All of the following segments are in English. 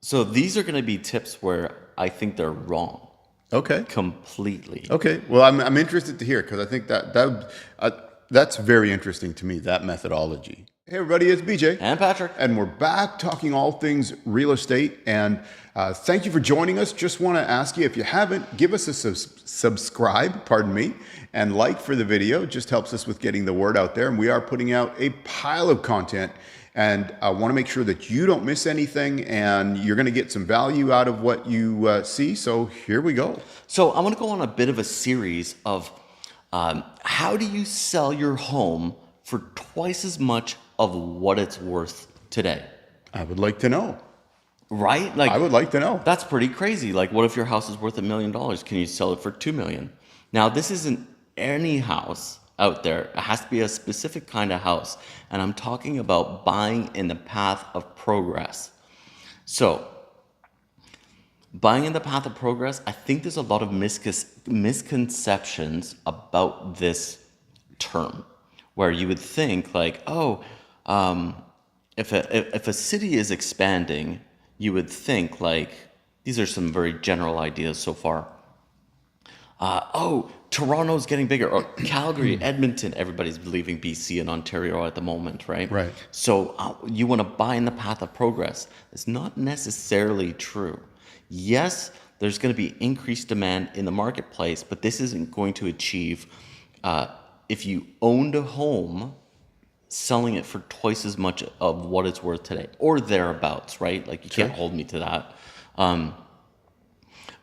So these are going to be tips where I think they're wrong Okay. completely. Okay. Well, I'm interested to hear because I think that's very interesting to me, that methodology. Hey, everybody, it's BJ. And Patrick. And we're back talking all things real estate. And thank you for joining us. Just want to ask you, if you haven't, give us a subscribe, pardon me, and like for the video. It just helps us with getting the word out there. And we are putting out a pile of content. And I want to make sure that you don't miss anything and you're going to get some value out of what you see. So here we go. So I want to go on a bit of a series of how do you sell your home for twice as much of what it's worth today? I would like to know. Right? I would like to know. That's pretty crazy. Like, what if your house is worth $1 million? Can you sell it for $2 million? Now, this isn't any house out there. It has to be a specific kind of house. And I'm talking about buying in the path of progress. So, buying in the path of progress, I think there's a lot of misconceptions about this term, where you would think like, if a city is expanding, you would think like, these are some very general ideas so far. Toronto's getting bigger, or Calgary, Edmonton, everybody's leaving BC and Ontario at the moment, right? Right. So you want to buy in the path of progress. It's not necessarily true. Yes, there's going to be increased demand in the marketplace, but this isn't going to achieve, if you owned a home, selling it for twice as much of what it's worth today, or thereabouts, right? Like, you can't hold me to that.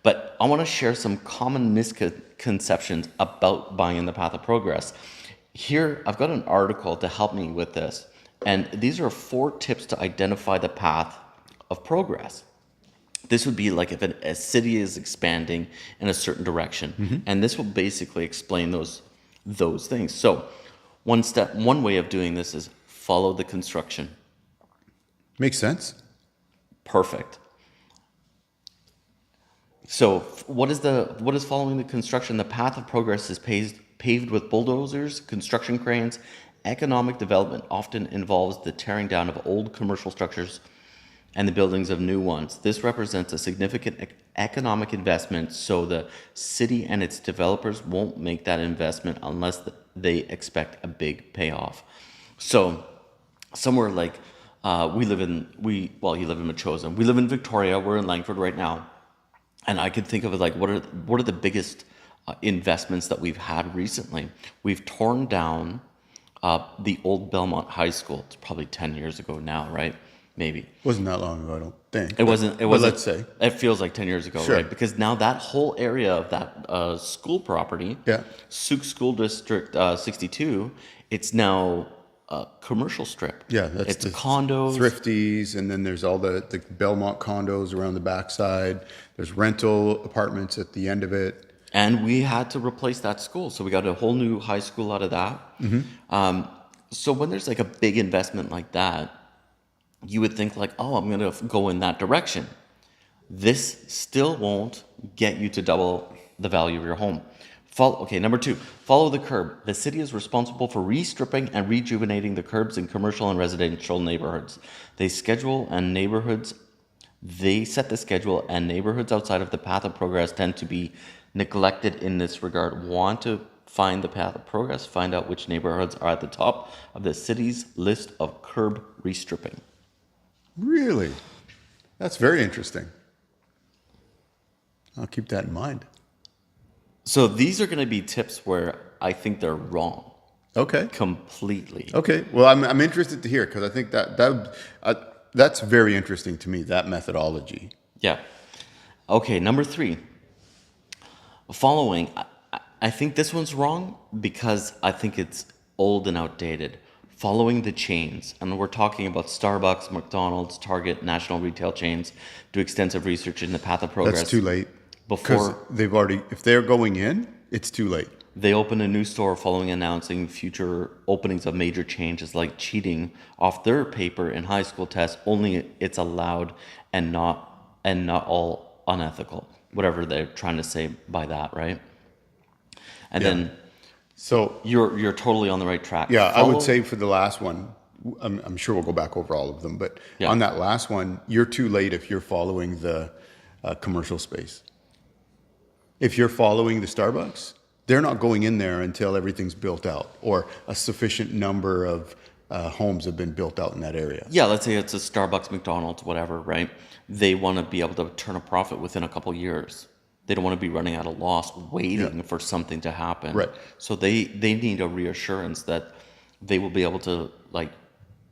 But I want to share some common misconceptions about buying in the path of progress. Here, I've got an article to help me with this. And these are 4 tips to identify the path of progress. This would be like if a city is expanding in a certain direction. Mm-hmm. And this will basically explain those things. So one way of doing this is follow the construction. Makes sense. Perfect. So what is following the construction? The path of progress is paved with bulldozers, construction cranes. Economic development often involves the tearing down of old commercial structures and the buildings of new ones. This represents a significant economic investment, so the city and its developers won't make that investment unless they expect a big payoff. So somewhere like you live in Metchosin. We live in Victoria. We're in Langford right now. And I could think of it like, what are the biggest investments that we've had recently? We've torn down the old Belmont High School. It's probably 10 years ago now, right? Maybe. Wasn't that long ago, I don't think. It wasn't. Let's say. It feels like 10 years ago, Sure. right? Because now that whole area of that school property, Souk School District 62, it's now a commercial strip. Yeah, that's it's condos, thrifties, and then there's all the Belmont condos around the backside. There's rental apartments at the end of it. And we had to replace that school, so we got a whole new high school out of that. Mm-hmm. So when there's like a big investment like that, you would think like, I'm going to go in that direction. This still won't get you to double the value of your home. Number 2, follow the curb. The city is responsible for restripping and rejuvenating the curbs in commercial and residential neighborhoods. They set the schedule, and neighborhoods outside of the path of progress tend to be neglected in this regard. Want to find the path of progress? Find out which neighborhoods are at the top of the city's list of curb restripping. Really? That's very interesting. I'll keep that in mind. So these are going to be tips where I think they're wrong. Okay. Completely. Okay. Well, I'm interested to hear, because I think that's very interesting to me, that methodology. Yeah. Okay. Number 3. Following. I think this one's wrong because I think it's old and outdated. Following the chains, and we're talking about Starbucks, McDonald's, Target, national retail chains. Do extensive research in the path of progress. That's too late. Before if they're going in, it's too late. They open a new store following announcing future openings of major changes, like cheating off their paper in high school tests. Only it's allowed and not all unethical. Whatever they're trying to say by that, right? And then, so you're totally on the right track. Yeah, I would say for the last one, I'm sure we'll go back over all of them, but Yeah. on that last one, you're too late if you're following the commercial space. If you're following the Starbucks, they're not going in there until everything's built out or a sufficient number of homes have been built out in that area. Yeah, let's say it's a Starbucks, McDonald's, whatever, right? They want to be able to turn a profit within a couple years. They don't want to be running at a loss waiting for something to happen. Right. So they need a reassurance that they will be able to like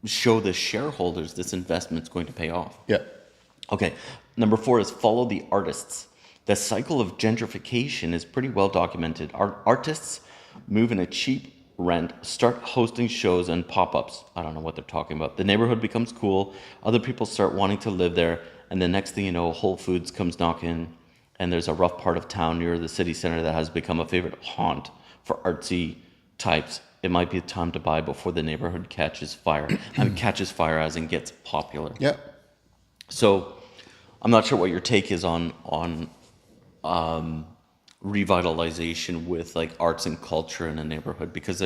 show the shareholders this investment's going to pay off. Yeah. Okay. Number 4 is follow the artists. The cycle of gentrification is pretty well documented. Artists move in a cheap rent, start hosting shows and pop-ups. I don't know what they're talking about. The neighborhood becomes cool. Other people start wanting to live there. And the next thing you know, Whole Foods comes knocking. And there's a rough part of town near the city center that has become a favorite haunt for artsy types. It might be time to buy before the neighborhood catches fire. I mean, catches fire as in gets popular. Yeah. So I'm not sure what your take is on revitalization with like arts and culture in a neighborhood, because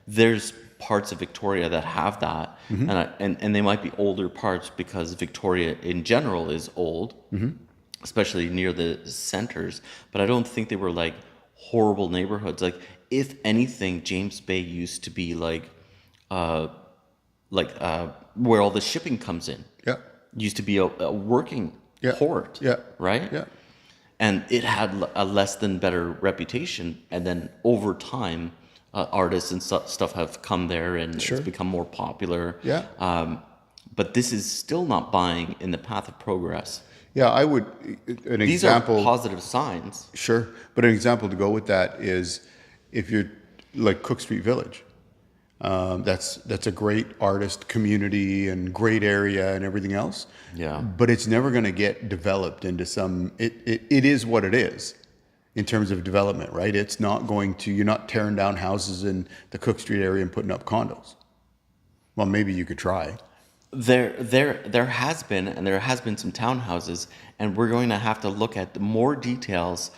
there's parts of Victoria that have that, and they might be older parts because Victoria in general is old, especially near the centers. But I don't think they were like horrible neighborhoods. Like if anything, James Bay used to be like where all the shipping comes in. Yeah. Used to be a working port. Yeah. Right. Yeah. And it had a less than better reputation. And then over time, artists and stuff have come there, and it's become more popular. Yeah. But this is still not buying in the path of progress. Yeah, I would. These are positive signs. Sure, but an example to go with that is if you're like Cook Street Village. That's a great artist community and great area and everything else. Yeah. But it's never going to get developed into some. It is what it is in terms of development, right? It's not going to. You're not tearing down houses in the Cook Street area and putting up condos. Well, maybe you could try. There has been, and there has been some townhouses, and we're going to have to look at more details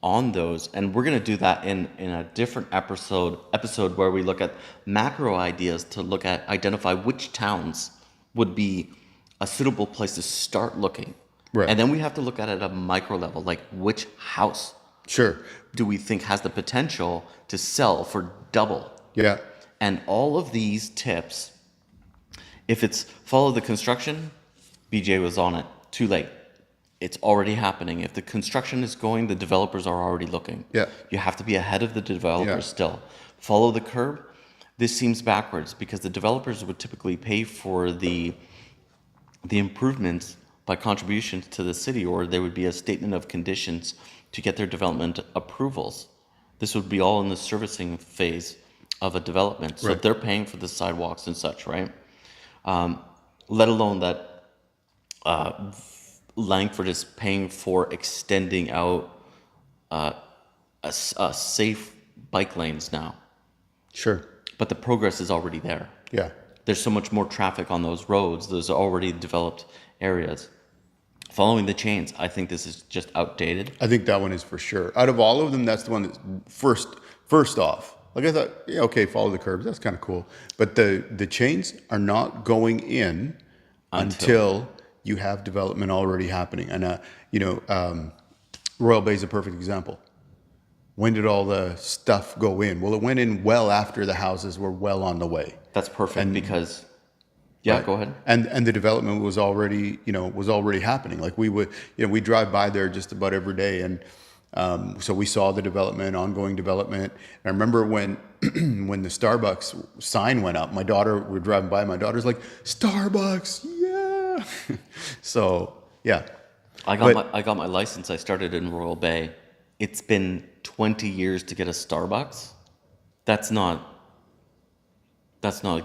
on those, and we're going to do that in a different episode where we look at macro ideas to identify which towns would be a suitable place to start looking. Right. And then we have to look at it at a micro level, like which house do we think has the potential to sell for double? Yeah. And all of these tips, if it's follow the construction, BJ was on it. Too late. It's already happening. If the construction is going, the developers are already looking. Yeah. You have to be ahead of the developers still. Follow the curb. This seems backwards because the developers would typically pay for the improvements by contributions to the city, or there would be a statement of conditions to get their development approvals. This would be all in the servicing phase of a development. So they're paying for the sidewalks and such, right? Let alone that Langford is paying for extending out a safe bike lanes now. Sure. But the progress is already there. Yeah. There's so much more traffic on those roads. Those are already developed areas. Following the chains, I think this is just outdated. I think that one is for sure. Out of all of them, that's the one that's first off. Like I thought, yeah, okay, follow the curbs. That's kind of cool. But the chains are not going in until you have development already happening. And Royal Bay is a perfect example. When did all the stuff go in? Well, it went in well after the houses were well on the way. That's perfect because, go ahead. And the development was already happening. Like we drive by there just about every day, and so we saw the development, ongoing development. And I remember when when the Starbucks sign went up, we're driving by, my daughter's like, Starbucks, yeah. So yeah. I got my license. I started in Royal Bay. It's been 20 years to get a Starbucks. That's not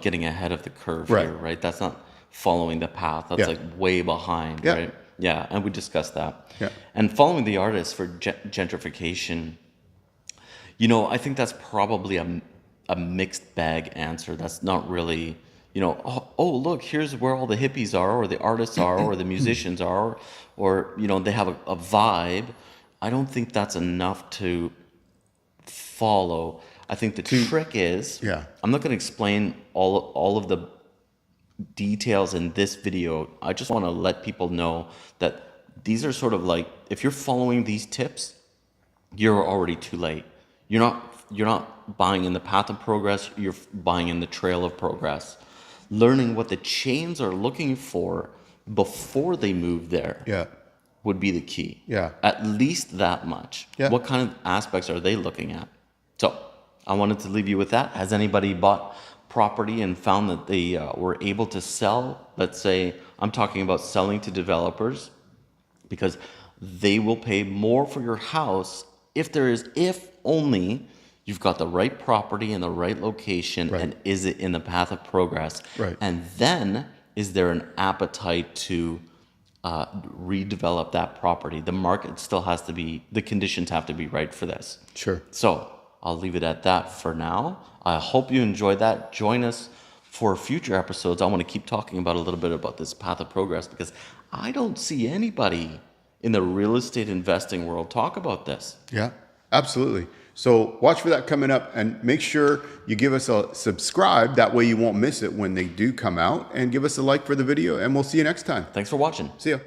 getting ahead of the curve here, right? That's not following the path. That's like way behind, right? Yeah, and we discussed that. Yeah. And following the artists for gentrification, I think that's probably a mixed bag answer. That's not really, oh look, here's where all the hippies are, or the artists are, or the musicians are, or they have a vibe. I don't think that's enough to follow. I think the trick is, Yeah. I'm not going to explain all of the details in this video. I just want to let people know that these are sort of like, if you're following these tips, you're already too late. You're not buying in the path of progress, you're buying in the trail of progress. Learning what the chains are looking for before they move there Yeah. would be the key. Yeah. At least that much. Yeah. What kind of aspects are they looking at? So I wanted to leave you with that. Has anybody bought property and found that they were able to sell? Let's say I'm talking about selling to developers, because they will pay more for your house if only you've got the right property in the right location, Right. and is it in the path of progress? Right. And then is there an appetite to redevelop that property? The market still has to be, the conditions have to be right for this. Sure. So I'll leave it at that for now. I hope you enjoyed that. Join us for future episodes. I want to keep talking about a little bit about this path of progress, because I don't see anybody in the real estate investing world talk about this. Yeah, absolutely. So watch for that coming up, and make sure you give us a subscribe. That way you won't miss it when they do come out, and give us a like for the video, and we'll see you next time. Thanks for watching. See ya.